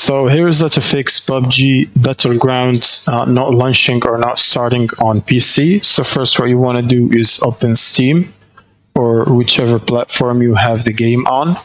So here's how to fix PUBG Battlegrounds not launching or not starting on PC. So first what you want to do is open Steam or whichever platform you have the game on.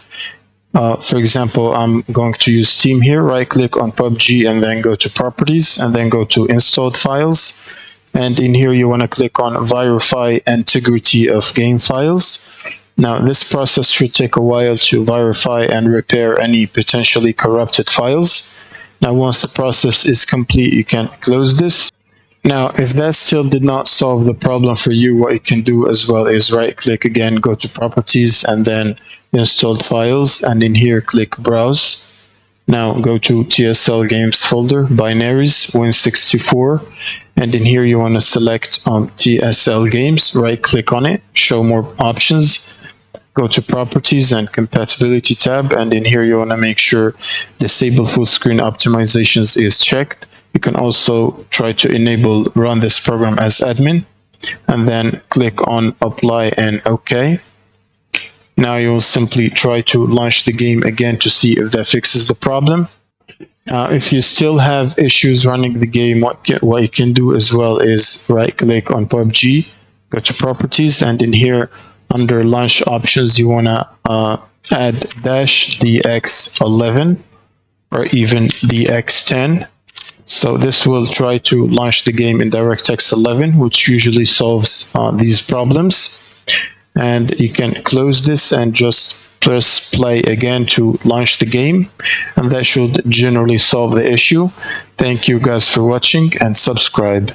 For example, I'm going to use Steam here. Right click on PUBG and then go to Properties and then go to Installed Files. And in here you want to click on Verify Integrity of Game Files. Now this process should take a while to verify and repair any potentially corrupted files. Now once the process is complete, you can close this. Now if that still did not solve the problem for you, what you can do as well is right click again, go to Properties and then Installed Files, and in here click Browse. Now go to TSL Games folder, Binaries, Win64, and in here you want to select TSL Games, right click on it, show more options. Go to Properties and Compatibility tab, and in here you want to make sure Disable Full Screen Optimizations is checked. You can also try to enable Run this program as admin, and then click on Apply and OK. Now you will simply try to launch the game again to see if that fixes the problem. If you still have issues running the game, what you can do as well is right click on PUBG, go to Properties, and in here under launch options you want to add -DX11 or even DX10. So this will try to launch the game in DirectX 11, which usually solves these problems. And you can close this and just press play again to launch the game, and that should generally solve the issue. Thank you guys for watching and subscribe.